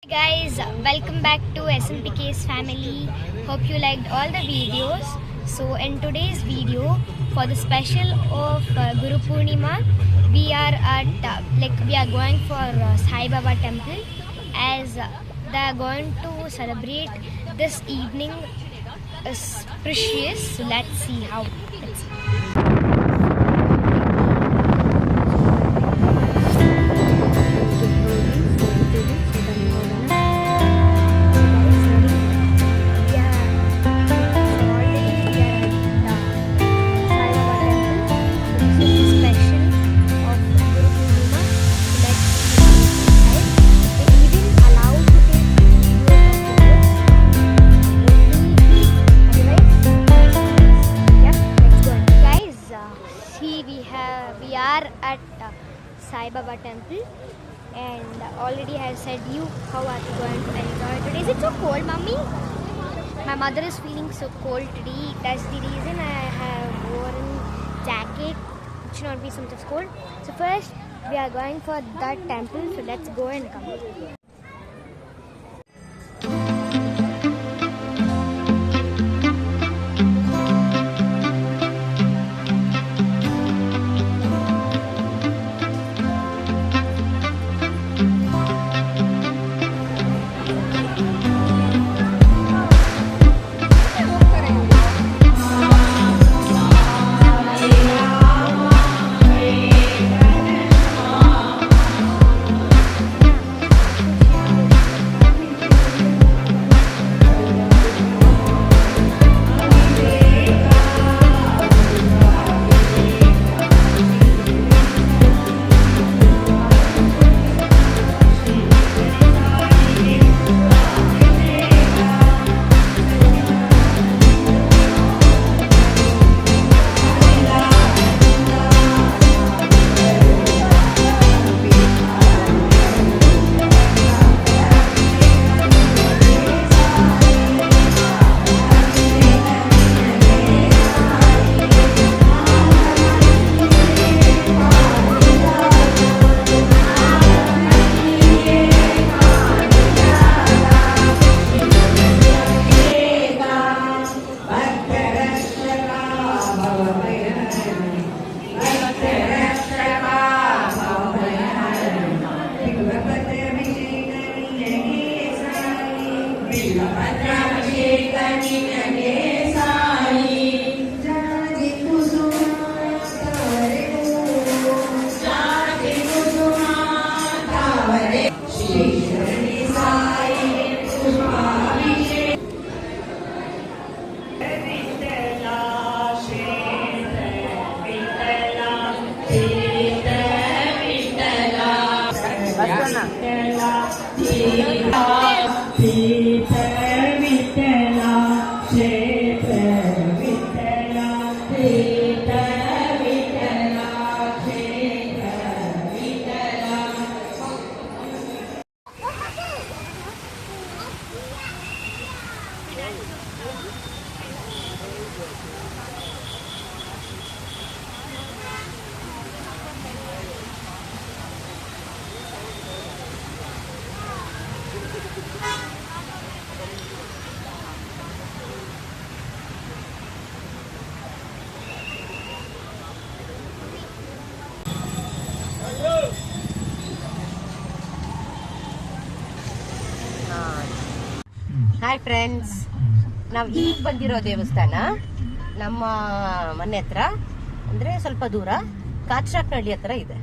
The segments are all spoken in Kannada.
Guys, welcome back to SMPK's family. Hope you liked all the videos. So in today's video, for the special of Guru Purnima, we are going for Sai Baba temple, as they are going to celebrate this evening is precious. So let's see how. We are at Sai Baba temple, and already I have said you how are you going to enjoy today. Is it so cold, mommy? My mother is feeling so cold today. That's the reason I have worn jacket. It should not be so much of cold. So first we are going for that temple. So let's go and come. Hi friends, ನಾವು ಈಗ ಬಂದಿರೋ ದೇವಸ್ಥಾನ ನಮ್ಮ ಮನೆ ಹತ್ರ, ಅಂದರೆ ಸ್ವಲ್ಪ ದೂರ ಕಾಚರಾಕನಹಳ್ಳಿ ಹತ್ರ ಇದೆ.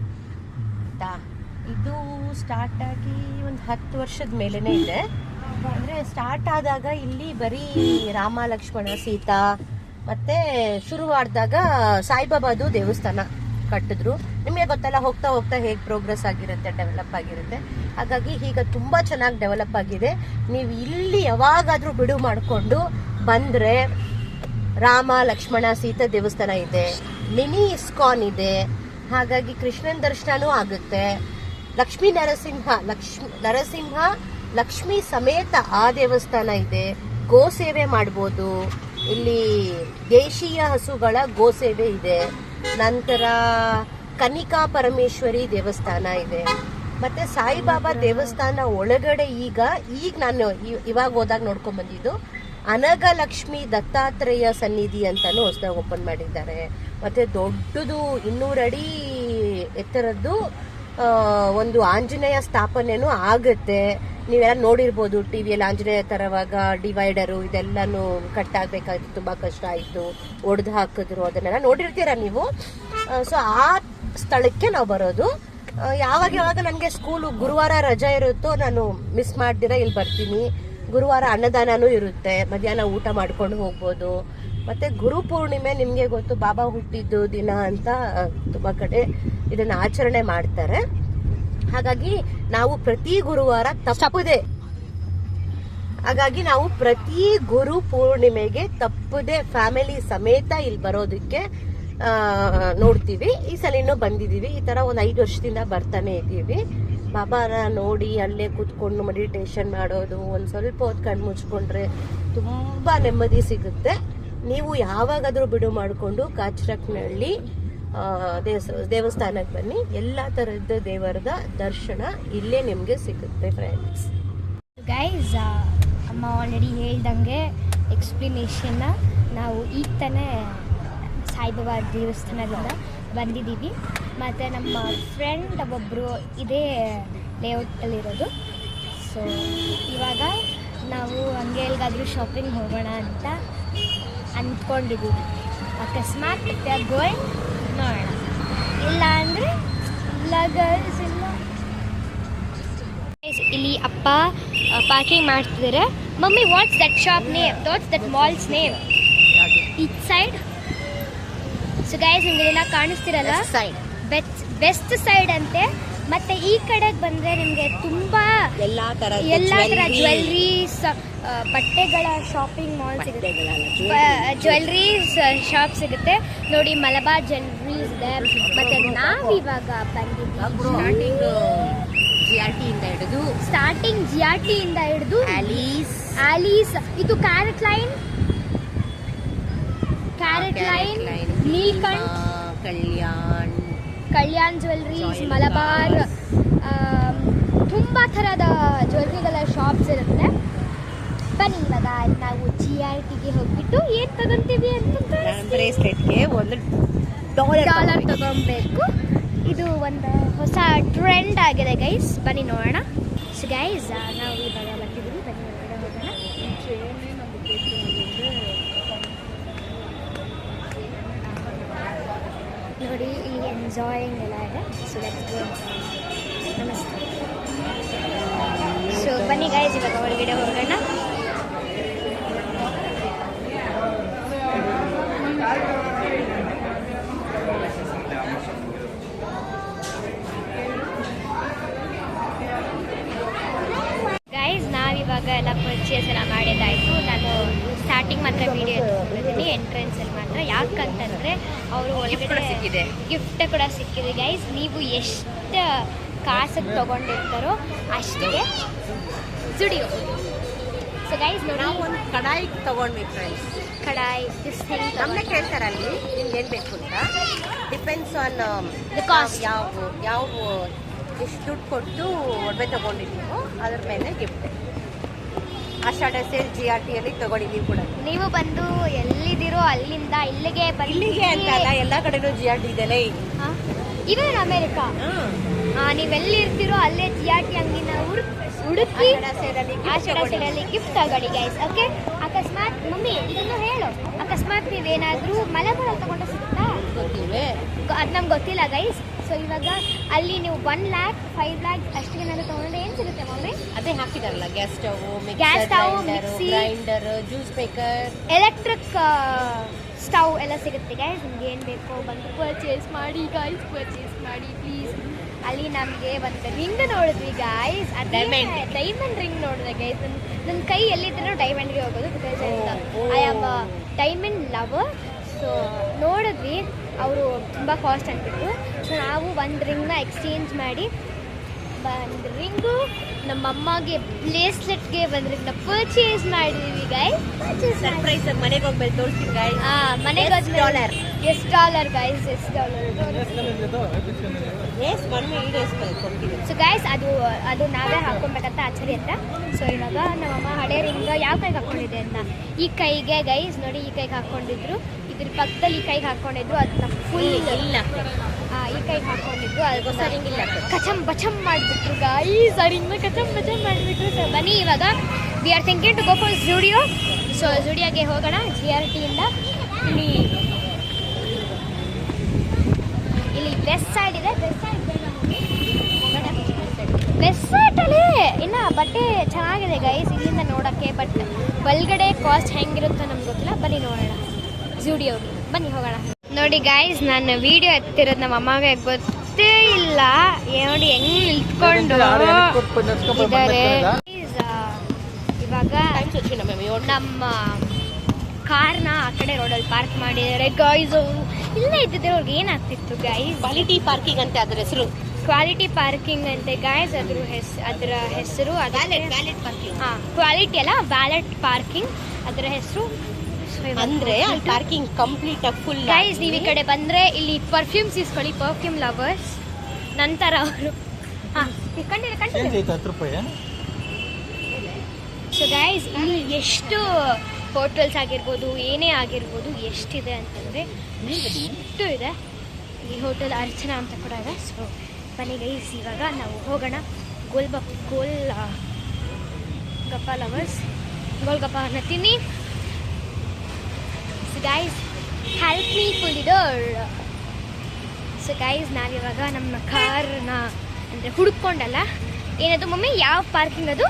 ಇದು ಸ್ಟಾರ್ಟ್ ಆಗಿ ಒಂದು 10 ವರ್ಷದ ಮೇಲೇನೆ ಇದೆ. ಅಂದರೆ ಸ್ಟಾರ್ಟ್ ಆದಾಗ ಇಲ್ಲಿ ಬರೀ ರಾಮ ಲಕ್ಷ್ಮಣ ಸೀತಾ, ಮತ್ತೆ ಶುರುವಾದಾಗ ಸಾಯಿಬಾಬಾದು ದೇವಸ್ಥಾನ ಕಟ್ಟಿದ್ರು. ನಿಮಗೆ ಗೊತ್ತಲ್ಲ, ಹೋಗ್ತಾ ಹೋಗ್ತಾ ಹೇಗೆ ಪ್ರೋಗ್ರೆಸ್ ಆಗಿರುತ್ತೆ, ಡೆವಲಪ್ ಆಗಿರುತ್ತೆ. ಹಾಗಾಗಿ ಈಗ ತುಂಬಾ ಚೆನ್ನಾಗಿ ಡೆವಲಪ್ ಆಗಿದೆ. ನೀವು ಇಲ್ಲಿ ಯಾವಾಗಾದ್ರೂ ಬಿಡು ಮಾಡಿಕೊಂಡು ಬಂದ್ರೆ ರಾಮ ಲಕ್ಷ್ಮಣ ಸೀತಾ ದೇವಸ್ಥಾನ ಇದೆ, ಮಿನಿ ಇಸ್ಕಾನ್ ಇದೆ. ಹಾಗಾಗಿ ಕೃಷ್ಣನ ದರ್ಶನನೂ ಆಗುತ್ತೆ. ಲಕ್ಷ್ಮೀ ನರಸಿಂಹ ಲಕ್ಷ್ಮೀ ಸಮೇತ ಆ ದೇವಸ್ಥಾನ ಇದೆ. ಗೋ ಸೇವೆ ಮಾಡ್ಬೋದು. ಇಲ್ಲಿ ದೇಶೀಯ ಹಸುಗಳ ಗೋ ಸೇವೆ ಇದೆ. ನಂತರ ಕನಿಕಾ ಪರಮೇಶ್ವರಿ ದೇವಸ್ಥಾನ ಇದೆ. ಮತ್ತೆ ಸಾಯಿಬಾಬಾ ದೇವಸ್ಥಾನ ಒಳಗಡೆ ಈಗ ನಾನು ಇವಾಗ ಹೋದಾಗ ನೋಡ್ಕೊಂಡ್ ಬಂದಿದ್ದು ಅನಗಲಕ್ಷ್ಮಿ ದತ್ತಾತ್ರೇಯ ಸನ್ನಿಧಿ ಅಂತಾನು ಹೊಸದಾಗಿ ಓಪನ್ ಮಾಡಿದ್ದಾರೆ. ಮತ್ತೆ ದೊಡ್ಡದು 200 ಅಡಿ ಎತ್ತರದ್ದು ಒಂದು ಆಂಜನೇಯ ಸ್ಥಾಪನೆನೂ ಆಗುತ್ತೆ. ನೀವೆಲ್ಲ ನೋಡಿರ್ಬೋದು ಟಿವಿಯಲ್ಲಿ ಆಂಜನೇಯ ತರವಾಗ ಡಿವೈಡರು ಇದೆಲ್ಲಾನು ಕಟ್ ಆಗ್ಬೇಕಾಯ್ತು, ತುಂಬಾ ಕಷ್ಟ ಆಯ್ತು, ಒಡೆದು ಹಾಕಿದ್ರು, ಅದನ್ನೆಲ್ಲ ನೋಡಿರ್ತೀರಾ ನೀವು. ಸೊ ಆ ಸ್ಥಳಕ್ಕೆ ನಾವು ಬರೋದು. ಯಾವಾಗ ನನಗೆ ಸ್ಕೂಲು ಗುರುವಾರ ರಜಾ ಇರುತ್ತೋ ನಾನು ಮಿಸ್ ಮಾಡ್ದಿರ ಇಲ್ಲಿ ಬರ್ತೀನಿ. ಗುರುವಾರ ಅನ್ನದಾನನೂ ಇರುತ್ತೆ, ಮಧ್ಯಾಹ್ನ ಊಟ ಮಾಡ್ಕೊಂಡು ಹೋಗ್ಬೋದು. ಮತ್ತೆ ಗುರು ಪೂರ್ಣಿಮೆ ನಿಮ್ಗೆ ಗೊತ್ತು, ಬಾಬಾ ಹುಟ್ಟಿದ್ದು ದಿನ ಅಂತ ತುಂಬಾ ಕಡೆ ಇದನ್ನ ಆಚರಣೆ ಮಾಡ್ತಾರೆ. ಹಾಗಾಗಿ ನಾವು ಪ್ರತಿ ಗುರುವಾರ ಪ್ರತಿ ಗುರು ಪೂರ್ಣಿಮೆಗೆ ತಪ್ಪದೆ ಫ್ಯಾಮಿಲಿ ಸಮೇತ ಇಲ್ಲಿ ಬರೋದಕ್ಕೆ ನೋಡ್ತೀವಿ. ಈ ಸಲ ಇನ್ನೂ ಬಂದಿದೀವಿ. ಈ ತರ ಒಂದು 5 ವರ್ಷದಿಂದ ಬರ್ತಾನೆ ಇದ್ದೀವಿ. ಬಾಬಾನ ನೋಡಿ ಅಲ್ಲೇ ಕೂತ್ಕೊಂಡು ಮೆಡಿಟೇಷನ್ ಮಾಡೋದು, ಒಂದು ಸ್ವಲ್ಪ ಹೊತ್ತು ಕಣ್ಣು ಮುಚ್ಕೊಂಡ್ರೆ ತುಂಬಾ ನೆಮ್ಮದಿ ಸಿಗುತ್ತೆ. ನೀವು ಯಾವಾಗಾದ್ರೂ ಬಿಡು ಮಾಡಿಕೊಂಡು ಕಾಚರಕ್ನಹಳ್ಳಿ ದೇವಸ್ಥಾನಕ್ಕೆ ಬನ್ನಿ. ಎಲ್ಲಾ ತರದ ದೇವರದ ದರ್ಶನ ಇಲ್ಲೇ ನಿಮ್ಗೆ ಸಿಗುತ್ತೆ ಫ್ರೆಂಡ್ಸ್. ಗೈಸ್, ಅಮ್ಮ ಆಲ್ರೆಡಿ ಹೇಳ್ದಂಗೆ ಎಕ್ಸ್ಪ್ಲನೇಷನ್ನ ನಾವು ಈಗ ತಾನೇ ಸಾಯಿಬಾಬಾ ದೇವಸ್ಥಾನದಿಂದ ಬಂದಿದ್ದೀವಿ. ಮತ್ತು ನಮ್ಮ ಫ್ರೆಂಡ್ ಒಬ್ಬರು ಇದೇ ಲೇಔಟಲ್ಲಿರೋದು. ಸೊ ಇವಾಗ ನಾವು ಹಂಗೆ ಎಲ್ಲಿಗಾದ್ರೂ ಶಾಪಿಂಗ್ ಹೋಗೋಣ ಅಂತ ಅಂದ್ಕೊಂಡಿದ್ದೀವಿ. ಅಕಸ್ಮಾತ್ ಗೋಯಿಂಗ್ ನೋಡೋಣ, ಇಲ್ಲ ಅಂದರೆ ಗೈಸ್ ಇಲ್ಲ. ಇಲ್ಲಿ ಅಪ್ಪ ಪಾರ್ಕಿಂಗ್ ಮಾಡ್ತಿದ್ದಾರೆ. Mummy, what's that shop name? What's that malls name? Each side. So guys, ನಿಮಗೆಲ್ಲ ಕಾಣಿಸ್ತಿರಲ್ಲ, ಬೆಸ್ಟ್ ಸೈಡ್ ಅಂತೆ. ಮತ್ತೆ ಈ ಕಡೆಗೆ ಬಂದರೆ ನಿಮಗೆ ತುಂಬ ಎಲ್ಲ ಥರ ಜ್ಯುವೆಲ್ರೀಸ್, ಬಟ್ಟೆಗಳ ಶಾಪಿಂಗ್ ಮಾಲ್ ಸಿಗುತ್ತೆ, ಜ್ಯುವೆಲ್ರೀಸ್ ಶಾಪ್ ಸಿಗುತ್ತೆ ನೋಡಿ. ಮಲಬಾರ್ ಜ್ಯುವೆಲ್ರೀಸ್ ಇದೆ. ಮತ್ತು ನಾವಿವಾಗ ಬಂದಿದ್ದೀವಿ ಸ್ಟಾರ್ಟಿಂಗ್ ಜಿಆರ್ಟಿಯಿಂದ ಹಿಡಿದು ಆಲೀಸ್, ಇದು carrot line, Neelkanth, Kalyan jewelleries, Malabar, ತುಂಬ ಥರದ ಜ್ಯುವೆಲ್ರಿಗಳ ಶಾಪ್ಸ್ ಇರುತ್ತೆ. ಬನ್ನಿ ಇವಾಗ ನಾವು ಜಿಆರ್ಟಿಗೆ ಹೋಗ್ಬಿಟ್ಟು ಏನು ತಗೊಂತೀವಿ ಅಂತಂದ್ರೆ ಬ್ರೇಸ್ಲೆಟ್ಗೆ $1 ತಗೊಬೇಕು. ಇದು ಒಂದು ಹೊಸ ಟ್ರೆಂಡ್ ಆಗಿದೆ ಗೈಸ್, ಬನ್ನಿ ನೋಡೋಣ. ಸೊ ಗೈಸ್, ನಾವು ಇವಾಗ ಬರ್ತಿದ್ದೀವಿ, ಬನ್ನಿ ಹೊರಗಡೆ ಹೋಗೋಣ. ನೋಡಿ, ಇಲ್ಲಿ ಎಂಜಾಯಿಂಗ್ ಎಲ್ಲ ಇದೆ. So let's go. ನಮಸ್ತೆ. ಸೊ ಬನ್ನಿ ಗೈಸ್, ಇವಾಗ ಹೊರಗಡೆ ಹೋಗೋಣ. ಗೈಸ್, ನಾವಿವಾಗ ಎಲ್ಲ ಪರ್ಚೇಸ್ ಎಲ್ಲ ಮಾಡಿದ್ದಾಯಿತು. ನಾನು ಸ್ಟಾರ್ಟಿಂಗ್ ಮಾತ್ರ ವಿಡಿಯೋ ಎತ್ಕೊಂಡಿದ್ದೀನಿ, ಎಂಟ್ರೆನ್ಸಲ್ಲಿ ಮಾತ್ರ. ಯಾಕಂತಂದರೆ ಅವರು ಒಳಗಡೆ ಗಿಫ್ಟ್ ಕೂಡ ಸಿಕ್ಕಿದೆ ಗೈಸ್. ನೀವು ಎಷ್ಟು ಕಾಸಿಗೆ ತೊಗೊಂಡಿರ್ತಾರೋ ಅಷ್ಟಿಗೆ ಜುಡಿಯೋ. ಸೊ ಗೈಸ್, ನೋಡಿ, ಒಂದು ಕಡಾಯಿ ತಗೊಂಡ್ವಿ ಫ್ರೆಂಡ್ಸ್. ಕಡಾಯಿ ನಮ್ಮನ್ನ ಕೇಳ್ತಾರೆ ಅಲ್ಲಿ ನಿಮ್ಗೆ ಏನು ಬೇಕು ಅಂತ. Depends on the cost. ಯಾವ ಎಷ್ಟು ದುಡ್ಡು ಕೊಟ್ಟು ಒಡವೆ ತಗೊಂಡಿದ್ದೀವೋ ಅದ್ರ ಮೇಲೆ ಗಿಫ್ಟ್. ಆಷಾಢ ಸೇಲ್ ಜಿಆರ್ಟಿಯಲ್ಲಿ ತಗೊಂಡಿದ್ದೀವಿ ಕೂಡ. ನೀವು ಬಂದು ಎಲ್ಲಿದ್ದೀರೋ ಅಲ್ಲಿಂದ ಇಲ್ಲಿಗೆ ಅಂತ ಅಲ್ಲ, ಎಲ್ಲ ಕಡೆನೂ ಜಿಆರ್ಟಿ ಇದೆಲ್ಲ. ಇವನ್ ಅಮೇರಿಕಾ. ನೀವೆಲ್ಲಿರ್ತೀರೋ ಅಲ್ಲೇ ಜಿಆರ್ಟಿ ಅಂಗಡಿನ ಹುಡುಕಿ ಆಷಾಢ ಸೇಲಲ್ಲಿ ಗಿಫ್ಟ್ ತಗೊಳ್ಳಿ ಗೈಸ್. ಓಕೆ, ಅಕಸ್ಮಾತ್ ಮಮ್ಮಿ ಇದನ್ನು ಹೇಳು, ಅಕಸ್ಮಾತ್ ನೀವೇನಾದರೂ ಮಲಬಾರಲ್ಲಿ ತಗೊಂಡು ಸಿಗುತ್ತಾ? ಅದು ನಮ್ಗೆ ಗೊತ್ತಿಲ್ಲ ಗೈಸ್. ಸೊ ಇವಾಗ ಅಲ್ಲಿ ನೀವು 1 lakh 5 lakh ಅಷ್ಟಿಗೆ ಏನಾದ್ರು ತೊಗೊಂಡ್ರೆ ಏನು ಸಿಗುತ್ತೆ ಮಮ್ಮಿ? ಅದೇ ಹಾಕಿದಾರಲ್ಲ, gas stove, mixie, grinder, juice maker, electric stove ಎಲ್ಲ ಸಿಗುತ್ತೆ ಗೈಸ್. ನಿಮ್ಗೆ ಏನು ಬೇಕೋ ಬಂದು ಪರ್ಚೇಸ್ ಮಾಡಿ ಗೈಸ್, ಪರ್ಚೇಸ್ ಮಾಡಿ ಪ್ಲೀಸ್. ಅಲ್ಲಿ ನಮಗೆ ಒಂದು ರಿಂಗ್ ನೋಡಿದ್ವಿ ಗೈಸ್, ಡೈಮಂಡ್ ರಿಂಗ್ ನೋಡಿದೆ ಗೈಸ್. ನನ್ನ ಕೈ ಎಲ್ಲಿದ್ದರೂ ಡೈಮಂಡ್ಗೆ ಹೋಗೋದು, because I am diamond lover. So ನೋಡಿದ್ವಿ, ಅವರು ತುಂಬ ಕಾಸ್ಟ್ ಅಂತಿತ್ತು. ಸೊ ನಾವು ಒಂದು ರಿಂಗ್ನ ಎಕ್ಸ್ಚೇಂಜ್ ಮಾಡಿ ಒಂದು ರಿಂಗು, ನಮ್ಮ ಅಮ್ಮಗೆ ಬ್ರೇಸ್ಲೆಟ್ಗೆ ಬಂದ್ರೆ ಪರ್ಚೇಸ್ ಮಾಡಿದೀವಿ ಗೈಸ್. ಸರ್ಪ್ರೈಸ್ ಮನೆಗೆ ಹೋಗ್ಬೇಕು ತೋರಿಸ್ತೀನಿ ಗೈಸ್. ಮನೆಗೆ $1 ಎಷ್ಟು ಡಾಲರ್ ಗೈಸ್, ಎಷ್ಟು ಡಾಲರ್. ಎಸ್ ಮಮ್ಮಿ ಕೊಡ್ತೀನಿ. ಸೊ ಗೈಸ್ ಅದು ನಾವೇ ಹಾಕೊಬೇಕಂತ ಆಚರಿ ಅಂತ. ಸೊ ಇವಾಗ ನಮ್ಮಮ್ಮ ಹಳೆ ರಿಂಗ್ ಯಾವ ಕೈಗೆ ಹಾಕೊಂಡಿದೆ ಅಂತ ಈ ಕೈಗೆ ಗೈಸ್ ನೋಡಿ, ಈ ಕೈಗೆ ಹಾಕೊಂಡಿದ್ರು, ಇದ್ರ ಪಕ್ಕದಲ್ಲಿ ಈ ಕೈಗೆ ಹಾಕೊಂಡಿದ್ರು, ಅದನ್ನ ಫುಲ್ ಇಲ್ಲ ಈ ಕೈಗೆ ಹಾಕೊಂಡಿದ್ರು, ಹೊಸ ರಿಂಗ್ ಇಲ್ಲ, ಕಚಮ್ ಬಚಮ್ ಮಾಡಿಬಿಟ್ರು ಗೈಸ್. ಆ ರಿಂಗ್ನ ಕಚಮ್ ಬಚಮ್ ಮಾಡಿಬಿಟ್ರು. ಸೊ ಬನ್ನಿ ಇವಾಗ we are thinking to go for Zudio. So ಜುಡಿಯೋಗೆ ಹೋಗೋಣ GRT ಇಂದ. ಇಲ್ಲಿ ವೆಸ್ಟ್ ಸೈಡ್ ಇದೆ, ವೆಸ್ಟ್ ಸೈಡಲ್ಲಿ ಇನ್ನು ಬಟ್ಟೆ ಚೆನ್ನಾಗಿದೆ ಗೈಸ್ ಇಲ್ಲಿಂದ ನೋಡೋಕ್ಕೆ. ಬಟ್ ಒಳಗಡೆ ಕಾಸ್ಟ್ ಹೆಂಗಿರುತ್ತೋ ನಮ್ಗೆ ಗೊತ್ತಿಲ್ಲ. ಬನ್ನಿ ನೋಡೋಣ ಜುಡಿಯೋಗೆ, ಬನ್ನಿ ಹೋಗೋಣ. ನೋಡಿ ಗೈಸ್, ನಾನು ವಿಡಿಯೋ ಎತ್ತಿರೋದು ನಮ್ಮ ಅಮ್ಮಗೆ ಗೊತ್ತೇ ಇಲ್ಲ. ನೋಡಿ ಹೆಂಗ್ ನಿಲ್ತ್ಕೊಂಡು ಇದ್ದಾರೆ. ಇವಾಗ ನಮ್ಮ ಕಾರ್ನ ಆ ಕಡೆ ರೋಡಲ್ಲಿ ಪಾರ್ಕ್ ಮಾಡಿದ್ದಾರೆ ಗೈಸ್. ಇಲ್ಲೇ ಇದ್ದಿದ್ರೆ ಅವ್ರಿಗೆ ಏನಾಗ್ತಿತ್ತು ಗೈಸ್? ಕ್ವಾಲಿಟಿ ಪಾರ್ಕಿಂಗ್ ಅಂತ ಅದ್ರ ಹೆಸರು, ಕ್ವಾಲಿಟಿ ಪಾರ್ಕಿಂಗ್ ಅಂತೆ ಗೈಸ್. ಅದರ ಹೆಸರು ವ್ಯಾಲೆಟ್ ಪಾರ್ಕಿಂಗ್. ಕ್ವಾಲಿಟಿ ಅಲ್ಲ, ವ್ಯಾಲೆಟ್ ಪಾರ್ಕಿಂಗ್ ಅದರ ಹೆಸರು. ಅಂದ್ರೆ ಪಾರ್ಕಿಂಗ್ ಕಂಪ್ಲೀಟ್ ಫುಲ್ ಗೈಸ್. ನೀವು ಈ ಕಡೆ ಬಂದ್ರೆ ಇಲ್ಲಿ ಪರ್ಫ್ಯೂಮ್ಸ್ ಇಸ್ಕೊಳ್ಳಿ, ಪರ್ಫ್ಯೂಮ್ ಲವರ್ಸ್. ನಂತರ ಅವರು ಸೊ ಗೈಸ್, ಇಲ್ಲಿ ಎಷ್ಟು ಹೋಟೆಲ್ಸ್ ಆಗಿರ್ಬೋದು, ಏನೇ ಆಗಿರ್ಬೋದು, ಎಷ್ಟಿದೆ ಅಂತಂದರೆ ಎಷ್ಟು ಇದೆ. ಈ ಹೋಟೆಲ್ ಅರ್ಚನಾ ಅಂತ ಕೂಡ ಇದೆ. ಸೊ ಬನ್ನಿ ಗೈಸ್, ಇವಾಗ ನಾವು ಹೋಗೋಣ ಗಪ್ಪ ಲವರ್ಸ್, ಗೋಲ್ಗಪ್ಪ ಅನ್ನತ್ತೀನಿ. So guys, help me pull the door. So guys, ನಾವಿವಾಗ ನಮ್ಮ ಕಾರ್ನ ಅಂದರೆ ಹುಡುಕೊಂಡಲ್ಲ, ಏನದು ಮಮ್ಮಿ, ಯಾವ ಪಾರ್ಕಿಂಗ್ ಅದು?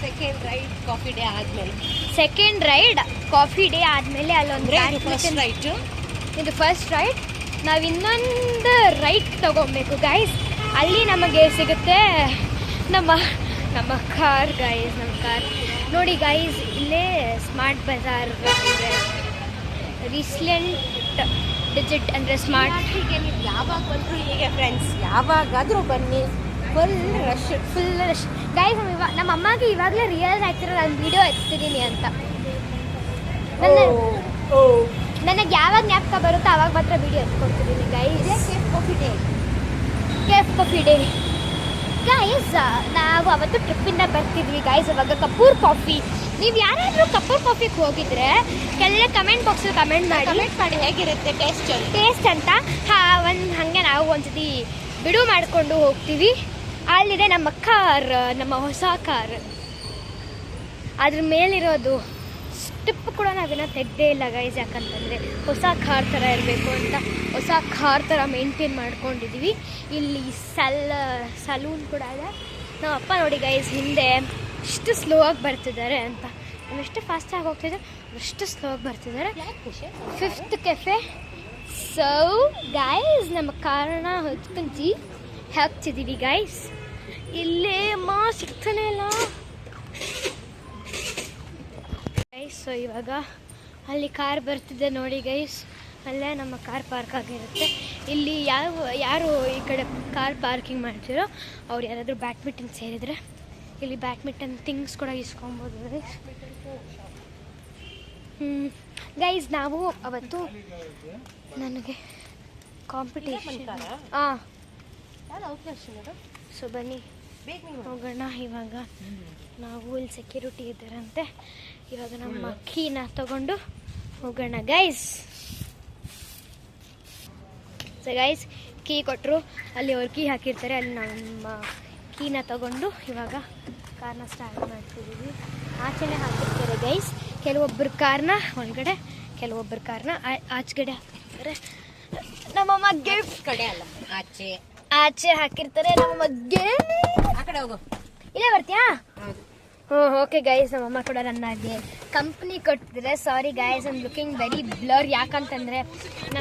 ಸೆಕೆಂಡ್ ರೈಡ್ ಕಾಫಿ ಡೇ ಆದ್ಮೇಲೆ. ಸೆಕೆಂಡ್ ರೈಡ್ ಕಾಫಿ ಡೇ ಆದಮೇಲೆ ಅಲ್ಲೊಂದು ರೈಟ್, ಇದು ಫಸ್ಟ್ ರೈಡ್. ನಾವು ಇನ್ನೊಂದು ರೈಟ್ ತಗೊಬೇಕು ಗೈಸ್. ಅಲ್ಲಿ ನಮಗೆ ಸಿಗುತ್ತೆ ನಮ್ಮ ಕಾರ್ ಗೈಸ್. ನಮ್ಮ ಕಾರ್ ನೋಡಿ ಗೈಸ್, ಇಲ್ಲೇ ಸ್ಮಾರ್ಟ್ ಬಜಾರ್ ಅಂದರೆ ರೀಸೆಂಟ್ ಡಿಜಿಟ್ ಅಂದರೆ ಸ್ಮಾರ್ಟ್. ಹೀಗೆ ನೀವು ಯಾವಾಗ ಬಂದರೂ ಹೀಗೆ ಫ್ರೆಂಡ್ಸ್, ಯಾವಾಗಾದರೂ ಬನ್ನಿ, ಫುಲ್ ರಶ್ ಗೈಸ್. ನಮ್ಮ ಅಮ್ಮಗೆ ಇವಾಗಲೇ ರಿಯಲ್ ಆಗ್ತಿರೋ ನಾನು ವಿಡಿಯೋ ಎತ್ತಿದ್ದೀನಿ ಅಂತ. ನನಗೆ ಯಾವಾಗ ಜ್ಞಾಪಕ ಬರುತ್ತೋ ಆವಾಗ ಮಾತ್ರ ವಿಡಿಯೋ ಎತ್ಕೊಡ್ತಿದ್ದೀನಿ guys. Café coffee day guys. ನಾವು ಅವತ್ತು ಟ್ರಿಪ್ಪಿಂದ ಬರ್ತಿದ್ವಿ ಗೈಸ್. ಅವಾಗ ಕಪೂರ್ ಕಾಫಿ, ನೀವು ಯಾರಾದರೂ ಕಪೂರ್ ಕಾಫಿಗೆ ಹೋಗಿದ್ರೆ ಕೆಳಗೆ ಕಮೆಂಟ್ ಬಾಕ್ಸಲ್ಲಿ ಕಮೆಂಟ್ ಮಾಡಿ ಹೇಗಿರುತ್ತೆ ಟೇಸ್ಟ್ ಅಂತ. ಹಾಗೆ ನಾವು ಒಂದ್ಸತಿ ಬಿಡು ಮಾಡಿಕೊಂಡು ಹೋಗ್ತೀವಿ. ಅಲ್ಲಿದೆ ನಮ್ಮ ಕಾರ್, ನಮ್ಮ ಹೊಸ ಕಾರ್. ಅದ್ರ ಮೇಲಿರೋದು ಸ್ಟಿಪ್ ಕೂಡ ನಾವೇನೋ ತೆಗ್ದೇ ಇಲ್ಲ ಗೈಸ್. ಯಾಕಂತಂದರೆ ಹೊಸ ಕಾರ್ ಥರ ಇರಬೇಕು ಅಂತ ಹೊಸ ಕಾರ್ ಥರ ಮೇಂಟೈನ್ ಮಾಡ್ಕೊಂಡಿದ್ದೀವಿ. ಇಲ್ಲಿ ಸಲೂನ್ ಕೂಡ ಇದೆ. ನಮ್ಮ ಅಪ್ಪ ನೋಡಿ ಗೈಸ್, ಹಿಂದೆ ಎಷ್ಟು ಸ್ಲೋ ಆಗಿ ಬರ್ತಿದ್ದಾರೆ ಅಂತ. ನಾವು ಎಷ್ಟು ಫಾಸ್ಟಾಗಿ ಹೋಗ್ತಿದ್ದಾರೆ, ಅಷ್ಟು ಸ್ಲೋ ಆಗಿ ಬರ್ತಿದ್ದಾರೆ. 5th cafe. ಸೊ ಗೈಸ್, ನಮ್ಮ ಕಾರಣ ಹೊತ್ಕೊಂಡಿ ಹಾಕ್ತಿದ್ದೀವಿ ಗೈಸ್. ಇಲ್ಲೇ ಸಿಗ್ತಾನೆ ಇಲ್ಲ ಗೈಸ್. ಸೊ ಇವಾಗ ಅಲ್ಲಿ ಕಾರ್ ಬರ್ತಿದೆ ನೋಡಿ ಗೈಸ್. ಅಲ್ಲೇ ನಮ್ಮ ಕಾರ್ ಪಾರ್ಕ್ ಆಗಿರುತ್ತೆ. ಇಲ್ಲಿ ಯಾರು ಈ ಕಡೆ ಕಾರ್ ಪಾರ್ಕಿಂಗ್ ಮಾಡ್ತಿರೋ ಅವ್ರು ಯಾರಾದರೂ ಬ್ಯಾಡ್ಮಿಂಟನ್ ಸೇರಿದರೆ ಇಲ್ಲಿ ಬ್ಯಾಡ್ಮಿಂಟನ್ ಥಿಂಗ್ಸ್ ಕೂಡ ಇಸ್ಕೊಬೋದು ಗೈಸ್. ಗೈಸ್, ನಾವು ಅವತ್ತು ನನಗೆ ಕಾಂಪಿಟೇಷನ್ ಸೊ ಬನ್ನಿ ಹೋಗೋಣ. ಇವಾಗ ನಾವು ಇಲ್ಲಿ ಸೆಕ್ಯೂರಿಟಿ ಇದ್ದಾರಂತೆ. ಇವಾಗ ನಮ್ಮ ಕೀನ ತಗೊಂಡು ಹೋಗೋಣ ಗೈಸ್. ಸೊ ಗೈಸ್, ಕೀ ಕೊಟ್ಟರು, ಅಲ್ಲಿ ಅವ್ರು ಕೀ ಹಾಕಿರ್ತಾರೆ. ಅಲ್ಲಿ ನಮ್ಮ ಕೀನ ತಗೊಂಡು ಇವಾಗ ಕಾರ್ನ ಸ್ಟಾರ್ಟ್ ಮಾಡ್ತಿದ್ದೀವಿ. ಆಚೆನೆ ಹಾಕಿರ್ತಾರೆ ಗೈಸ್. ಕೆಲವೊಬ್ಬರು ಕಾರ್ನ ಒಳಗಡೆ, ಕೆಲವೊಬ್ಬರು ಕಾರ್ನ ಆಚೆಗಡೆ ಹಾಕಿರ್ತಾರೆ. ನಮ್ಮಮ್ಮ ಗಿಫ್ಟ್ ಕಡೆ ಅಲ್ಲ, ಆಚೆ ಹಾಕಿರ್ತಾರೆ. ನಮ್ಮಮ್ಮಗೆ ಆ ಕಡೆ ಹೋಗು, ಇಲ್ಲೇ ಬರ್ತೀಯಾ? ಓಕೆ ಗೈಸ್, ನಮ್ಮಮ್ಮ ಕೂಡ ನನಗೆ ಕಂಪ್ನಿ ಕೊಟ್ಟಿದ್ರೆ. Sorry guys, I am looking very blur. ಯಾಕಂತಂದರೆ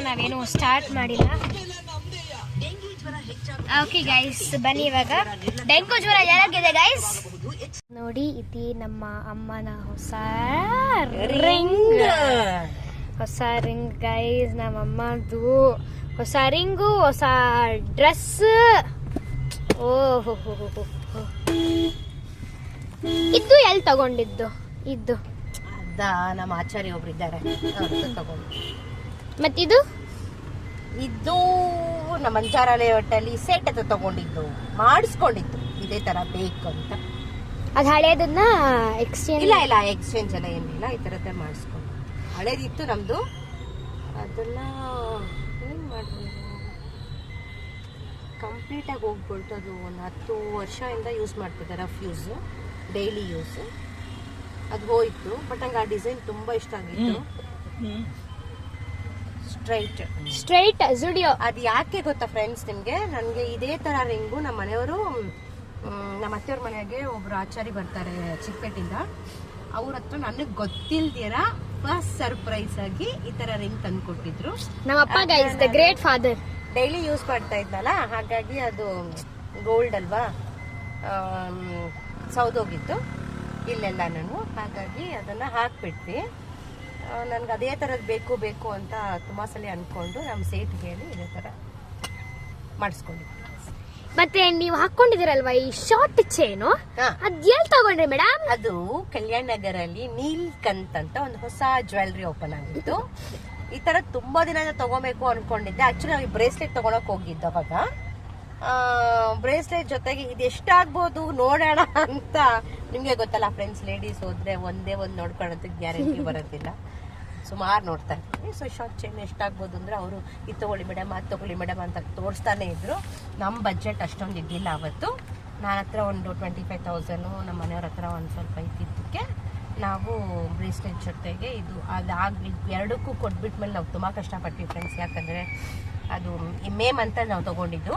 ನಾವೇನು ಸ್ಟಾರ್ಟ್ ಮಾಡಿಲ್ಲ. ಓಕೆ ಗೈಸ್, ಬನ್ನಿ ಇವಾಗ. ಡೆಂಗು ಜ್ವರ ಯಾರಾಗಿದೆ ಗೈಸ್? ನೋಡಿ, ಇದು ನಮ್ಮ ಅಮ್ಮನ ಹೊಸ ರಿಂಗ್ ಗೈಸ್. ನಮ್ಮಮ್ಮದು ಹೊಸ ರಿಂಗು, ಹೊಸ ಡ್ರೆಸ್. ಓಹೋ, ಇದು ಎಲ್ಲಿ ತಗೊಂಡಿದ್ದು? ಇದು ಅದ ನಮ್ಮ ಆಚಾರ್ಯ ಒಬ್ರು ಇದ್ದಾರೆ, ಅವ್ರದ್ದು ತಗೊಂಡು. ಮತ್ತಿದು ಇದು ನಮ್ಮ ಅಂಜಾರಾಲೆ ಹೊಟ್ಟಲ್ಲಿ ಸೆಟ್ ಅದು ತಗೊಂಡಿದ್ದು, ಮಾಡಿಸ್ಕೊಂಡಿದ್ದು ಇದೇ ತರ ಬೇಕು ಅಂತ. ಅದು ಹಳೇದನ್ನ ಎಕ್ಸ್ಚೇಂಜ್? ಇಲ್ಲ ಎಕ್ಸ್ಚೇಂಜ್ ಎಲ್ಲ ಏನಿಲ್ಲ, ಈ ತರದ್ದೇ ಮಾಡಿಸ್ಕೊಂಡು. ಹಳೇದಿತ್ತು ನಮ್ದು, ಅದನ್ನ ಏನ್ ಮಾಡ್ಬೋದು, ಕಂಪ್ಲೀಟ್ ಆಗಿ ಹೋಗ್ಬಿಟ್ಟು ಅದು ಒಂದು 10 ವರ್ಷದಿಂದ ಯೂಸ್ ಮಾಡ್ತಿದ್ದಾರೆ, ರಫ್ ಯೂಸ್, ಡೈಲಿ ಯೂಸ್. ಅದು ಹೋಯ್ತು, ಬಟ್ ನಂಗೆ ಆ ಡಿಸೈನ್ ತುಂಬಾ ಇಷ್ಟ ಆಗಿತ್ತು. ಸ್ಟ್ರೈಟ್ ಜುಡಿಯೋ. ಅದು ಯಾಕೆ ಗೊತ್ತಾ ಫ್ರೆಂಡ್ಸ್ ನಿಮ್ಗೆ, ನನಗೆ ಇದೇ ತರ ರಿಂಗು ನಮ್ಮ ಮನೆಯವರು, ನಮ್ಮ ಅತ್ತೆಯವ್ರ ಮನೆಗೆ ಒಬ್ರು ಆಚಾರಿ ಬರ್ತಾರೆ ಚಿಕ್ಕಪೇಟೆಯಿಂದ, ಅವ್ರ ಹತ್ರ ನನಗೆ ಗೊತ್ತಿಲ್ದಿರ ಫಸ್ಟ್ ಸರ್ಪ್ರೈಸ್ ಆಗಿ ಈ ತರ ರಿಂಗ್ ತಂದು ಕೊಟ್ಟಿದ್ರು. ನಮ್ಮ ಅಪ್ಪ guys the great father. Daily use ಮಾಡ್ತಾ ಇದ್ನಲ್ಲ, ಹಾಗಾಗಿ ಅದು ಗೋಲ್ಡ್ ಅಲ್ವಾ, ಸೌದೋಗಿತ್ತು ಇಲ್ಲೆಲ್ಲ ನಾನು, ಹಾಗಾಗಿ ಅದನ್ನ ಹಾಕ್ಬಿಟ್ವಿ. ನನ್ಗೆ ಅದೇ ತರದ್ ಬೇಕು ಅಂತ ತುಂಬಾ ಸಲ ಅನ್ಕೊಂಡು ನಮ್ಮ ಸೇಟ್ ಹೇಳಿ ಇದೇ ತರ ಮಾಡಿಸ್ಕೊಂಡಿದ್ವಿ. ಮತ್ತೆ ನೀವು ಹಾಕೊಂಡಿದಿರಲ್ವಾ ಈ ಶಾರ್ಟ್ ಚೈನು, ಅದ್ ಎಲ್ಲಿ ತಗೊಂಡ್ರಿ ಮೇಡಮ್? ಅದು ಕಲ್ಯಾಣ ನಗರಲ್ಲಿ ನೀಲ್ಕಂತ್ ಅಂತ ಒಂದು ಹೊಸ ಜ್ಯುವೆಲ್ರಿ ಓಪನ್ ಆಗಿತ್ತು. ಈ ತರ ತುಂಬಾ ದಿನ ತಗೋಬೇಕು ಅನ್ಕೊಂಡಿದ್ದೆ. ಆಕ್ಚುಲಿ ನಾವು ಬ್ರೇಸ್ಲೆಟ್ ತಗೊಳಕ್ ಹೋಗಿದ್ದ, ಅವಾಗ ಬ್ರೇಸ್ಲೆಟ್ ಜೊತೆಗೆ ಇದು ಎಷ್ಟಾಗ್ಬೋದು ನೋಡೋಣ ಅಂತ. ನಿಮ್ಗೆ ಗೊತ್ತಲ್ಲ ಫ್ರೆಂಡ್ಸ್, ಲೇಡೀಸ್ ಹೋದ್ರೆ ಒಂದೇ ಒಂದು ನೋಡ್ಕೊಳ್ಳೋದಕ್ಕೆ ಗ್ಯಾರಂಟಿ ಬರೋದಿಲ್ಲ, ಸುಮಾರು ನೋಡ್ತಾ ಇರ್ತೀವಿ. ಸೊ ಶಾರ್ಟ್ ಚೈನ್ ಎಷ್ಟಾಗ್ಬೋದು ಅಂದ್ರೆ ಅವರು ಇದು ತಗೊಳ್ಳಿ ಮೇಡಮ್, ಅದು ತಗೊಳ್ಳಿ ಮೇಡಮ್ ಅಂತ ತೋರಿಸ್ತಾನೆ ಇದ್ರು. ನಮ್ಮ ಬಜೆಟ್ ಅಷ್ಟೊಂದು ಇದ್ದಿಲ್ಲ ಅವತ್ತು. ನನ್ನ ಹತ್ರ ಒಂದು 25,000, ನಮ್ಮ ಮನೆಯವ್ರ ಹತ್ರ ಒಂದು ಸ್ವಲ್ಪ ಇದ್ದಿದ್ದಕ್ಕೆ ನಾವು ಬ್ರೇಸ್ಲೆಟ್ ಜೊತೆಗೆ ಇದು ಅದಾಗಿ ಎರಡಕ್ಕೂ ಕೊಟ್ಬಿಟ್ಮೇಲೆ ನಾವು ತುಂಬ ಕಷ್ಟಪಟ್ವಿ ಫ್ರೆಂಡ್ಸ್. ಯಾಕಂದರೆ ಅದು ಮೇ ಮಂತಲ್ಲಿ ನಾವು ತೊಗೊಂಡಿದ್ದು.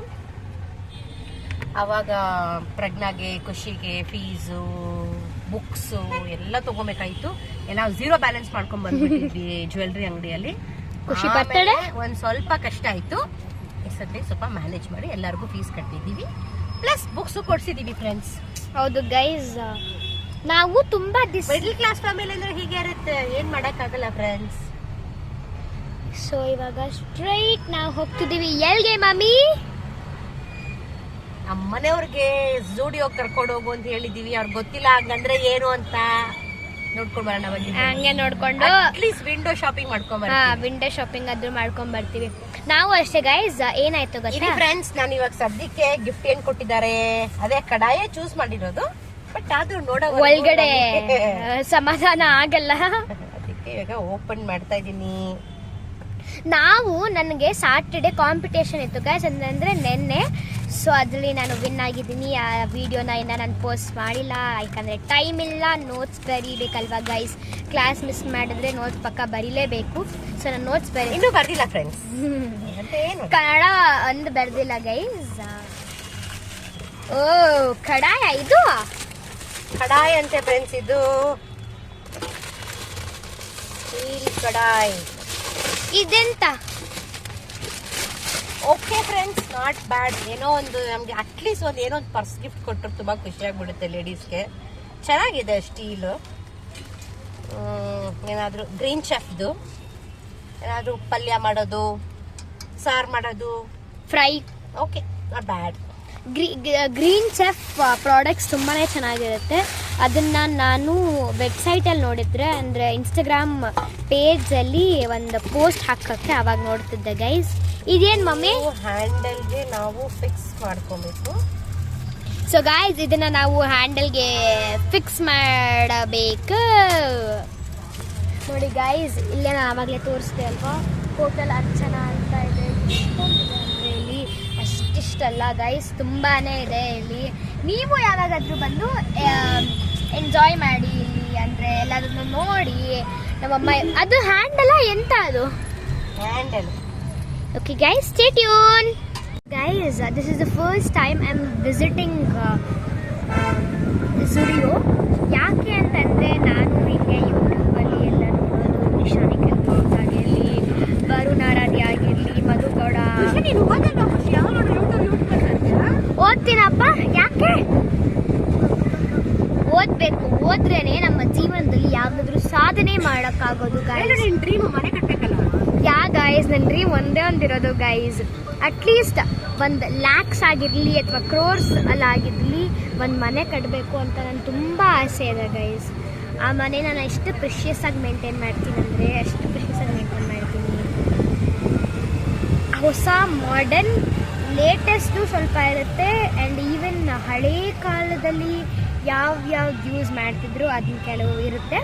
ಆವಾಗ ಪ್ರಜ್ಞಾಗೆ, ಖುಷಿಗೆ ಫೀಸು, ಬುಕ್ಸು ಎಲ್ಲ ತಗೋಬೇಕಾಯ್ತು. ಎಲ್ಲ 0 ಬ್ಯಾಲೆನ್ಸ್ ಮಾಡ್ಕೊಂಡ್ ಬಂದ್ಬಿಟ್ಟಿದ್ವಿ ಜ್ಯುವೆಲ್ರಿ ಅಂಗಡಿಯಲ್ಲಿ. ಖುಷಿ ಬರ್ತಡೆ ಒಂದ್ ಸ್ವಲ್ಪ ಕಷ್ಟ ಆಯ್ತು. ಈ ಸದ್ಯ ಸ್ವಲ್ಪ ಮ್ಯಾನೇಜ್ ಮಾಡಿ ಎಲ್ಲರಿಗೂ ಫೀಸ್ ಕಟ್ಟಿದ್ದೀವಿ, ಪ್ಲಸ್ ಬುಕ್ಸ್ ಕೊಡ್ಸಿದೀವಿ ಫ್ರೆಂಡ್ಸ್. ಹೌದು ಗೈಸ್, ನಾವು ತುಂಬಾ ಮಿಡ್ಲ್ ಕ್ಲಾಸ್ ಫ್ಯಾಮಿಲಿ ಅಂದ್ರೆ ಹೀಗೆ ಇರುತ್ತೆ, ಏನ್ ಮಾಡಕ್ ಆಗಲ್ಲ ಫ್ರೆಂಡ್ಸ್. ಸೊ ಇವಾಗ ಸ್ಟ್ರೈಟ್ ನಾವು ಹೋಗ್ತಿದೀವಿ ಎಲ್ಗೆ ಮಮ್ಮಿ? ನಮ್ಮ ಮನೆಯವ್ರಿಗೆ ಜೂಡಿಯೋ ಕರ್ಕೊಂಡು ಹೋಗು ಅಂತ ಹೇಳಿದೀವಿ. ಅವ್ರಿಗೆ ಗೊತ್ತಿಲ್ಲ ಹಂಗಂದ್ರೆ ಏನು ಅಂತ ನೋಡ್ಕೊಂಡ್ ಬರೋಣ. ಹಂಗೆ ನೋಡ್ಕೊಂಡು ಅಟ್ಲೀಸ್ಟ್ ವಿಂಡೋ ಶಾಪಿಂಗ್ ಮಾಡ್ಕೊಂಡ್ ವಿಂಡೋ ಶಾಪಿಂಗ್ ಆದ್ರೂ ಮಾಡ್ಕೊಂಡ್ ಬರ್ತೀವಿ ನಾವು ಅಷ್ಟೇ ಗೈಸ್. ಏನಾಯ್ತು ಗೊತ್ತಾ ಫ್ರೆಂಡ್ಸ್, ನಾನು ಇವಾಗ ಸದ್ಯಕ್ಕೆ ಗಿಫ್ಟ್ ಏನ್ ಕೊಟ್ಟಿದ್ದಾರೆ ಅದೇ ಕಡಾಯೇ ಚೂಸ್ ಮಾಡಿರೋದು. ಬಟ್ ಆದ್ರೂ ನೋಡೋ ಒಳಗಡೆ ಸಮಾಧಾನ ಆಗಲ್ಲ, ಅದಕ್ಕೆ ಇವಾಗ ಓಪನ್ ಮಾಡ್ತಾ ಇದೀನಿ. ನನಗೆ ಸಾಟರ್ಡೆ ಕಾಂಪಿಟೇಷನ್ ಇತ್ತು ಗೈಸ್, ಅಂದ್ರೆ ನೆನ್ನೆ. ಸೊ ಅದರಲ್ಲಿ ನಾನು ವಿನ್ ಆಗಿದ್ದೀನಿ. ಆ ವಿಡಿಯೋನ ಇನ್ನು ನಾನು ಪೋಸ್ಟ್ ಮಾಡಿಲ್ಲ, ಯಾಕಂದರೆ ಟೈಮ್ ಇಲ್ಲ, ನೋಟ್ಸ್ ಬರೀಬೇಕಲ್ವಾ ಗೈಸ್. ಕ್ಲಾಸ್ ಮಿಸ್ ಮಾಡಿದ್ರೆ ನೋಟ್ಸ್ ಪಕ್ಕ ಬರೀಲೇಬೇಕು. ಸೊ ನಾನು ನೋಟ್ಸ್ ಇನ್ನೂ ಬರ್ದಿಲ್ಲ ಫ್ರೆಂಡ್ಸ್, ಕನ್ನಡ ಒಂದು ಬರ್ದಿಲ್ಲ ಗೈಸ್. ಓ ಕಡಾಯ, ಇದು ಕಡಾಯಿ ಅಂತೆ ಫ್ರೆಂಡ್ಸ್, ಇದು ಸ್ಟೀಲ್ ಕಡಾಯಿ. ಇದೆಂತ? Okay friends, not bad. ಏನೋ ಒಂದು ನಮ್ಗೆ ಅಟ್ಲೀಸ್ಟ್ ಒಂದು ಏನೋ ಒಂದು ಪರ್ಸ್ ಗಿಫ್ಟ್ ಕೊಟ್ಟರು ತುಂಬಾ ಖುಷಿ ಆಗ್ಬಿಡುತ್ತೆ ಲೇಡೀಸ್ಗೆ. ಚೆನ್ನಾಗಿದೆ ಸ್ಟೀಲ್. ಏನಾದರೂ ಗ್ರೀನ್ ಚೆಫ್ದು ಏನಾದರೂ ಪಲ್ಯ ಮಾಡೋದು, ಸಾರು ಮಾಡೋದು, fry. Okay, not bad. Green chef products ತುಂಬಾ ಚೆನ್ನಾಗಿರುತ್ತೆ. ಅದನ್ನು ನಾನು ವೆಬ್ಸೈಟಲ್ಲಿ ನೋಡಿದ್ರೆ, ಅಂದರೆ ಇನ್ಸ್ಟಾಗ್ರಾಮ್ ಪೇಜಲ್ಲಿ ಒಂದು ಪೋಸ್ಟ್ ಹಾಕೋಕ್ಕೆ ಅವಾಗ ನೋಡ್ತಿದ್ದೆ ಗೈಸ್. ಇದೇನು ಮಮ್ಮಿ? ಹ್ಯಾಂಡಲ್ಗೆ ನಾವು ಫಿಕ್ಸ್ ಮಾಡ್ಕೊಬೇಕು. ಸೊ ಗೈಸ್, ಇದನ್ನು ನಾವು ಹ್ಯಾಂಡಲ್ಗೆ ಫಿಕ್ಸ್ ಮಾಡಬೇಕು. ನೋಡಿ ಗೈಸ್, ಇಲ್ಲೇ ನಾನು ಆವಾಗಲೇ ತೋರಿಸ್ದೆ ಅಲ್ವಾ, ಹೋಟೆಲ್ ಅರ್ಚನಾ ಅಂತ ಇದೆ. ಅಂದರೆ ಇಲ್ಲಿ ಅಷ್ಟಿಷ್ಟಲ್ಲ ಗೈಸ್, ತುಂಬಾ ಇದೆ ಇಲ್ಲಿ. ನೀವು ಯಾವಾಗಾದರೂ ಬಂದು ಎಂಜಾಯ್ ಮಾಡಿ ಇಲ್ಲಿ, ಅಂದರೆ ಎಲ್ಲದನ್ನು ನೋಡಿ. ನಮ್ಮಮ್ಮ ಅದು ಹ್ಯಾಂಡಲ್ಲ, ಎಂತ ಅದು handle. Okay guys, stay tuned. Guys, this is the first time I'm visiting Zudio. ಯಾಕೆ ಅಂತಂದರೆ ನಾನು ಹಿಂಗೆ ಯೂಟ್ಯೂಬಲ್ಲಿ ಎಲ್ಲ ನೋಡೋದು, ನಿಶಾನಿ ಕೆಲ್ಸ್ ಆಗಿರಲಿ, ವರುಣ್ ಆರಾಧ್ಯ ಆಗಿರಲಿ, ಮಧುಗೌಡ. ಓದ್ತೀನಪ್ಪ. ಯಾಕೆ ಓದಬೇಕು? ಓದ್ರೇನೆ ನಮ್ಮ ಜೀವನದಲ್ಲಿ ಯಾವುದಾದ್ರೂ ಸಾಧನೆ ಮಾಡೋಕ್ಕಾಗೋದು ಗೈಸ್. ಡ್ರೀಮ್ ಮನೆ ಕಟ್ಟಬೇಕಲ್ಲ. ಯಾ ಗೈಸ್, ನನ್ನ ಡ್ರೀಮ್ ಒಂದೇ ಒಂದಿರೋದು ಗೈಸ್. ಅಟ್ಲೀಸ್ಟ್ ಒಂದು ಲ್ಯಾಕ್ಸ್ ಆಗಿರಲಿ ಅಥವಾ ಕ್ರೋರ್ಸ್ ಅಲ್ಲಾಗಿರಲಿ ಒಂದು ಮನೆ ಕಟ್ಟಬೇಕು ಅಂತ ನಾನು ತುಂಬ ಆಸೆ ಇದೆ ಗೈಸ್. ಆ ಮನೆ ನಾನು ಎಷ್ಟು ಪ್ರಿಷಿಯಸ್ ಆಗಿ ಮೇಂಟೈನ್ ಮಾಡ್ತೀನಿ ಅಂದರೆ ಅಷ್ಟು ಪ್ರಿಷಿಯಸ್ ಆಗಿ ಮೇಂಟೈನ್ ಮಾಡ್ತೀನಿ. ಹೊಸ ಮಾಡರ್ನ್ ಲೇಟೆಸ್ಟು ಸ್ವಲ್ಪ ಇರುತ್ತೆ ಆ್ಯಂಡ್ ಈವನ್ ಹಳೇ ಕಾಲದಲ್ಲಿ ಯಾವ್ದು ಯೂಸ್ ಮಾಡ್ತಿದ್ರು ಅದನ್ನ ಕೆಲವು ಇರುತ್ತೆ.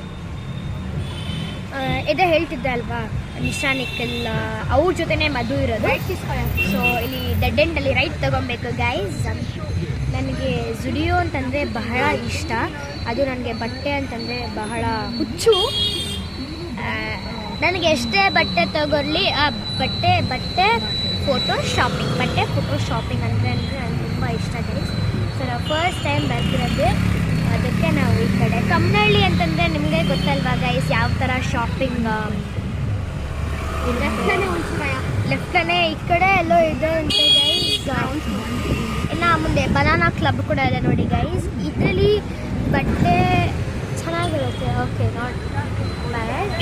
ಇದೇ ಹೇಳ್ತಿದ್ದೆ ಅಲ್ವಾ, ನಿಶಾ ನಿಖಿಲ್ ಅವ್ರ ಜೊತೆನೇ ಮಧು ಇರೋದು. ಸೊ ಇಲ್ಲಿ ಡೆಡ್ ಎಂಡಲ್ಲಿ ರೈಟ್ ತೊಗೊಬೇಕು ಗೈಸ್. ನನಗೆ ಜುಡಿಯೋ ಅಂತಂದರೆ ಬಹಳ ಇಷ್ಟ. ಅದು ನನಗೆ ಬಟ್ಟೆ ಅಂತಂದರೆ ಬಹಳ ಹುಚ್ಚು. ನನಗೆ ಎಷ್ಟೇ ಬಟ್ಟೆ ತಗೊಳ್ಳಿ ಆ ಬಟ್ಟೆ ಫೋಟೋ ಶಾಪಿಂಗ್ ಅಂದರೆ ನನಗೆ ತುಂಬ ಇಷ್ಟ ಗೈಸ್. ಸೊ ನಾವು ಫಸ್ಟ್ ಟೈಮ್ ಬರ್ತಿರೋದು, ಅದಕ್ಕೆ ನಾವು ಈ ಕಡೆ ಕಮ್ಮನಹಳ್ಳಿ ಅಂತಂದರೆ ನಿಮಗೆ ಗೊತ್ತಲ್ವಾ ಗೈಸ್ ಯಾವ ಥರ ಶಾಪಿಂಗ್. ಲೆಫ್ಟನೇ ಈ ಕಡೆ ಎಲ್ಲೋ ಇದೆ ಅಂತೆ ಗೈಸ್. ಇನ್ನು ಮುಂದೆ ಬನಾನಾ ಕ್ಲಬ್ ಕೂಡ ಇದೆ ನೋಡಿ ಗೈಸ್. ಇದರಲ್ಲಿ ಬಟ್ಟೆ ಚೆನ್ನಾಗಿರುತ್ತೆ. Okay, not bad.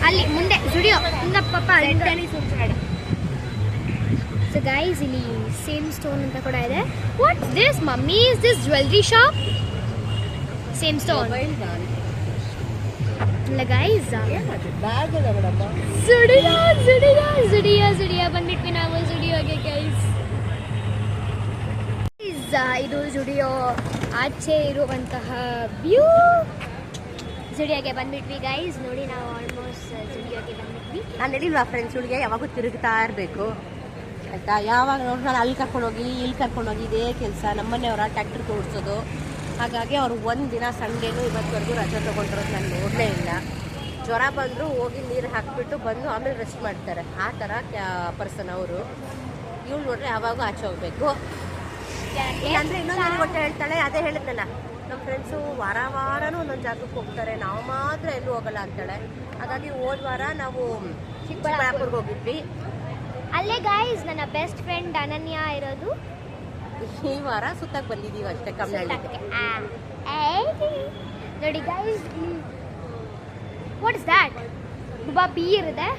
ಅಲ್ಲಿ ಮುಂದೆ ಜುಡಿಯೋ ಪಾಪ. ಸೊ ಗೈಸ್ ಇಲ್ಲಿ ಸೇಮ್ ಸ್ಟೋನ್ ಅಂತ ಕೂಡ ಇದೆ. What's this mummy? Is this jewellery shop? Same stone ಇಲ್ಲ ಗೈಸ್. ಜುಡಿಯೋ ಬಂದ್ಬಿಟ್ವಿ ನಾವು ಜುಡಿಯೋಗೆ ಗೈಸ್. ಇದು ಜುಡಿಯೋ ಆಚೆ ಇರುವಂತಹ ವ್ಯೂ. ಜುಡಿಯೋಗೆ ಬಂದ್ಬಿಟ್ವಿ ಗೈಸ್. ನೋಡಿ ನಾವು ಆಲ್ಮೋಸ್ಟ್ ಜುಡಿಯೋಗೆ ಬಂದ್ಬಿಟ್ವಿ. ನಾನು ಹೇಳಿಲ್ವಾ ಫ್ರೆಂಡ್ಸ್, ಹುಡುಗಿ ಯಾವಾಗೂ ತಿರುಗ್ತಾ ಇರಬೇಕು ಆಯಿತಾ. ಯಾವಾಗ ನೋಡಿ ನಾನು ಅಲ್ಲಿ ಕರ್ಕೊಂಡೋಗಿ ಇಲ್ಲಿ ಕರ್ಕೊಂಡೋಗಿ ಇದೇ ಕೆಲಸ. ನಮ್ಮನೆಯವರ ಟ್ಯಾಕ್ಟರ್ ಓಡಿಸೋದು. ಹಾಗಾಗಿ ಅವ್ರು ಒಂದು ದಿನ ಸಂಡೇನು ಇವತ್ತುವರೆಗೂ ರಜೆ ತೊಗೊಂಡಿರೋದು ನಾನು ನೋಡಲೇ ಇಲ್ಲ. ಜ್ವರ ಬಂದರೂ ಹೋಗಿ ನೀರು ಹಾಕಿಬಿಟ್ಟು ಬಂದು ಆಮೇಲೆ ರೆಸ್ಟ್ ಮಾಡ್ತಾರೆ. ಆ ಥರ ಪರ್ಸನ್ ಅವರು. ಇವಳು ನೋಡ್ರೆ ಯಾವಾಗೂ ಆಚೆ ಹೋಗ್ಬೇಕು. ಅಂದರೆ ಇನ್ನೊಂದು ಕೊಟ್ಟು ಹೇಳ್ತಾಳೆ, ಅದೇ ಹೇಳಿದ್ನಲ್ಲ, ನಮ್ಮ ಫ್ರೆಂಡ್ಸು ವಾರನೂ ಒಂದೊಂದು ಜಾಗಕ್ಕೆ ಹೋಗ್ತಾರೆ, ನಾವು ಮಾತ್ರ ಎಲ್ಲೂ ಹೋಗಲ್ಲ ಅಂತಾಳೆ. ಹಾಗಾಗಿ ಹೋದ ವಾರ ನಾವು ಚಿಕ್ಕಬಳ್ಳಾಪುರ್ಗೆ ಹೋಗಿದ್ವಿ. ಅಲ್ಲೇ ಗಾಯ್ಸ್ ನನ್ನ ಬೆಸ್ಟ್ ಫ್ರೆಂಡ್ ಅನನ್ಯ ಇರೋದು. ಈ ವಾರ ಸುತ್ತಕ್ಕೆ ಬಂದಿದ್ದೀವಿ ಅಷ್ಟೇ ಕಮ್ಮನಹಳ್ಳಿಗೆ. ನೋಡಿ guys, what is that? Beer ಇದೆ.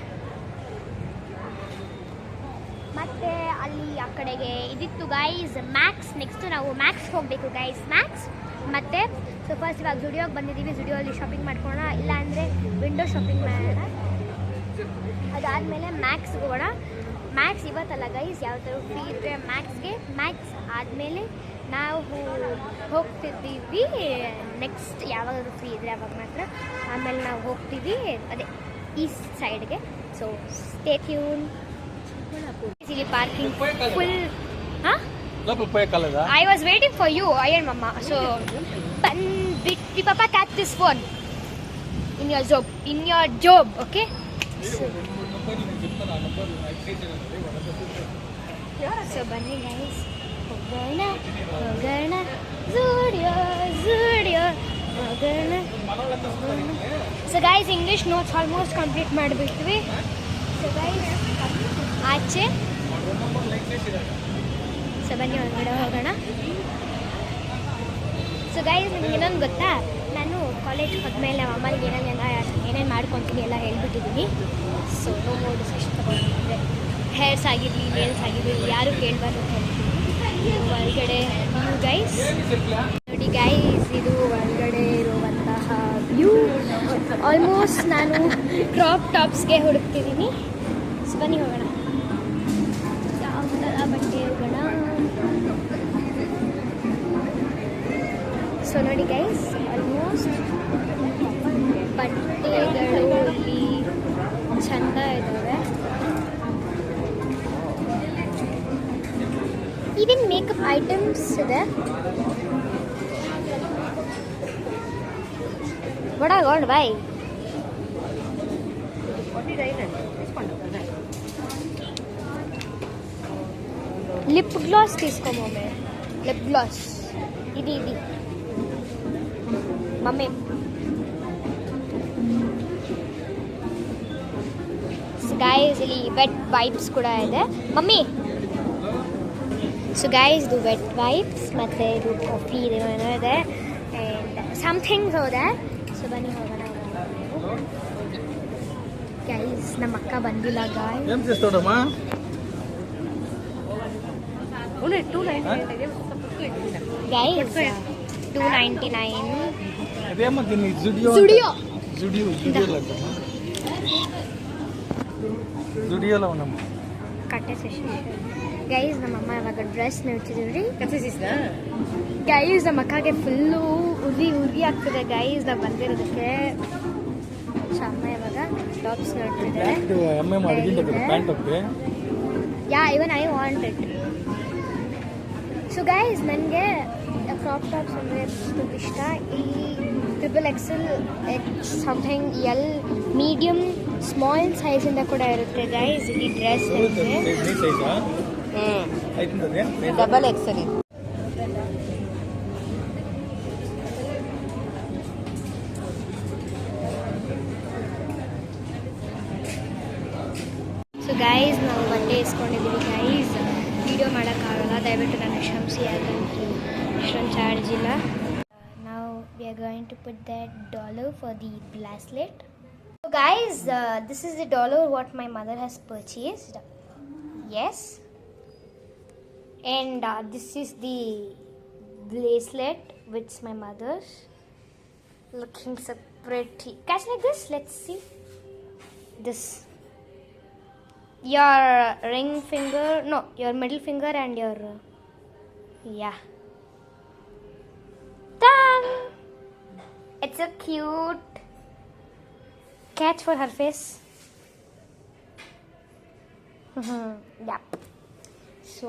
ಮತ್ತೆ ಅಲ್ಲಿ ಆ ಕಡೆಗೆ ಇದಿತ್ತು ಗೈಸ್ ಮ್ಯಾಕ್ಸ್. ನೆಕ್ಸ್ಟ್ ನಾವು ಮ್ಯಾಕ್ಸ್ ಹೋಗಬೇಕು ಗೈಸ್. ಮ್ಯಾಕ್ಸ್ ಮತ್ತೆ ಸೊ ಫಸ್ಟ್ ಇವಾಗ ಜುಡಿಯೋಗೆ ಬಂದಿದ್ದೀವಿ. ಜುಡಿಯೋಲ್ಲಿ ಶಾಪಿಂಗ್ ಮಾಡ್ಕೊಳ್ಳೋಣ, ಇಲ್ಲ ಅಂದರೆ ವಿಂಡೋ ಶಾಪಿಂಗ್ ಮಾಡೋಣ. ಅದಾದಮೇಲೆ ಮ್ಯಾಕ್ಸ್ಗೆ ಹೋಗೋಣ. ಮ್ಯಾಕ್ಸ್ ಇವತ್ತಲ್ಲ ಗೈಸ್, ಯಾವ ಥರ ಫ್ರೀ ಇದ್ದರೆ ಮ್ಯಾಕ್ಸ್ಗೆ. ಮ್ಯಾಕ್ಸ್ ಆದಮೇಲೆ ನಾವು ಹೋಗ್ತಿದ್ದೀವಿ ನೆಕ್ಸ್ಟ್ ಯಾವಾಗಾದ್ರೂ ಫ್ರೀ ಇದ್ದರೆ ಅವಾಗ ಮಾತ್ರ. ಆಮೇಲೆ ನಾವು ಹೋಗ್ತೀವಿ ಅದೇ ಈಸ್ಟ್ ಸೈಡ್ಗೆ. So stay tune. ಇಲ್ಲಿ ಪಾರ್ಕಿಂಗ್ ಫುಲ್. ಹಾಂ, I was waiting for you, Ayan Mama. So, Papa, catch this phone in your job, okay? So, bunny guys, Hogarna, Zudio, Hogarna. So guys, English notes almost complete madibitvi. So guys, ಆಚೆ ಸೊ ಬನ್ನಿ ಹೊರಗಡೆ ಹೋಗೋಣ. ಸೊ ಗೈಸ್, ನಿಮ್ಗೆ ಇನ್ನೊಂದು ಗೊತ್ತಾ, ನಾನು ಕಾಲೇಜ್ ಹೋದ್ಮೇಲೆ ನಮ್ಮ ಅಮ್ಮನಿಗೆ ಏನೇನು ಮಾಡ್ಕೊತೀನಿ ಎಲ್ಲ ಹೇಳ್ಬಿಟ್ಟಿದ್ದೀನಿ. ಸೊ ನೋ ಮೋರ್ ಡಿಸ್ಕಷನ್ ತಗೊಂಡ್ರೆ ಹೇರ್ಸ್ ಆಗಿರಲಿ, ನೇಲ್ಸ್ ಆಗಿರಲಿ ಯಾರು ಕೇಳಬಾರ್ದು ಅಂತ ಹೇಳ್ತೀನಿ. ಹೊರಗಡೆ ವ್ಯೂ ಗೈಸ್ ನೋಡಿ ಗೈಸ್, ಇದು ಹೊರಗಡೆ ಇರುವಂತಹ ವ್ಯೂ. ಆಲ್ಮೋಸ್ಟ್ ನಾನು ಕ್ರಾಪ್ ಟಾಪ್ಸ್ಗೆ ಹುಡುಕ್ತಿದ್ದೀನಿ. ಸೊ ಬನ್ನಿ ಹೋಗೋಣ. ಯಾವ ಥರ ಬಟ್ಟೆ ಹೋಗೋಣ. ಸೊ ನೋಡಿ ಗೈಸ್, ಆಲ್ಮೋಸ್ಟ್ ಬಟ್ಟೆಗಳು ಇಲ್ಲಿ ಚೆಂದ ಇದ್ದಾವೆ. ಈವನ್ ಮೇಕಪ್ ಐಟಮ್ಸ್ ಇದೆ. ಬಡಗೊಂಡು ಬಾಯ್. లిప్ గ్లాస్ తీసుకో మమ్మీ. లిప్ గ్లాస్ ఇది మమ్మీ. ಗೈಸ್ ಇಲ್ಲಿ ವೆಟ್ ವೈಪ್ಸ್ ಕೂಡ ಇದೆ ಮಮ್ಮಿ. ಸೊ ಗೈಸ್, ಇದು ವೆಟ್ ವೈಪ್ಸ್ ಮತ್ತು ಇದು ಕಾಫಿ ಏನೋ ಇದೆ ಆ್ಯಂಡ್ ಸಮಥಿಂಗ್ಸ್ ಹೋದೆ. ಸೊ ಬನ್ನಿ ಹೋಗೋಣ ಗೈಸ್. ನಮ್ಮ ಅಕ್ಕ ಬಂದಿಲ್ಲ ಗಾಯ್ಸ್. ಅವನು 299 ಇದೆ ಸ್ವಲ್ಪ ಇಟ್ಟಿಲ್ಲ. Guys, 299. ಅದೇಮ್ಮ ತಿನ್ನಿ ಜುಡಿಯೋ ಜುಡಿಯೋಲ್ಲ ನಮ್ಮ ಕಟ್ಟೆ ಸೆಷನ್. ಗೈಸ್ ನಮ್ಮಮ್ಮ ಇವಾಗ ಡ್ರೆಸ್ ನೋಡ್ತಿದ್ದೀವಿ. ಕನ್ಸಿಸ್ನಾ ಗೈಸ್ ನಮ್ಮ ಅಕ್ಕಗೆ ಫುಲ್ಲು ಉರಿ ಆಗ್ತಿದೆ ಗೈಸ್ ನಾವು ಬಂದಿರೋದಕ್ಕೆ. ಸೊ ಅಮ್ಮ ಇವಾಗ ಟಾಪ್ಸ್ ನೋಡ್ತಿದ್ದಾರೆ. ಎಮ್ಮೆ ಮಾಡಿದ್ದ ಪ್ಯಾಂಟ್ ಹೋಗ್ತೆ. Yeah even I want it. So guys ನನಗೆ ಕ್ರಾಪ್ ಟಾಪ್ಸ್ ಅಂದರೆ ತುಂಬ ಇಷ್ಟ. ಈ XXL something L medium small ಸೈಜಿಂದ ಕೂಡ ಇರುತ್ತೆ ಗೈಸ್ ಈ ಡ್ರೆಸ್. ಡಬಲ್ ಎಕ್ಸೆಲ್ ಇದೆ. ಸೊ ಗೈಸ್ ನಾವು ಬಟ್ಟೆ ಇಸ್ಕೊಂಡಿದ್ದೀವಿ ಗೈಸ್. ವಿಡಿಯೋ ಮಾಡೋಕ್ಕಾಗಲ್ಲ, ದಯವಿಟ್ಟು ನನಗೆ ಕ್ಷಮಿಸಿ, ಯಾಕಂದ್ರೆ ಇಷ್ಟೊಂದು ಚಾರ್ಜ್ ಇಲ್ಲ. ನಾವು we are going to put that dollar for the bracelet. So guys this is the dollar what my mother has purchased. Yes, and this is the bracelet which my mother's, looking so pretty. Catch like this, let's see this. Your ring finger, no, your middle finger and your yeah, done. It's a cute catch for her face. Yep. So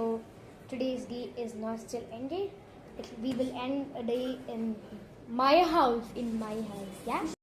today's day is not still ended. We will end a day in my house. Yeah.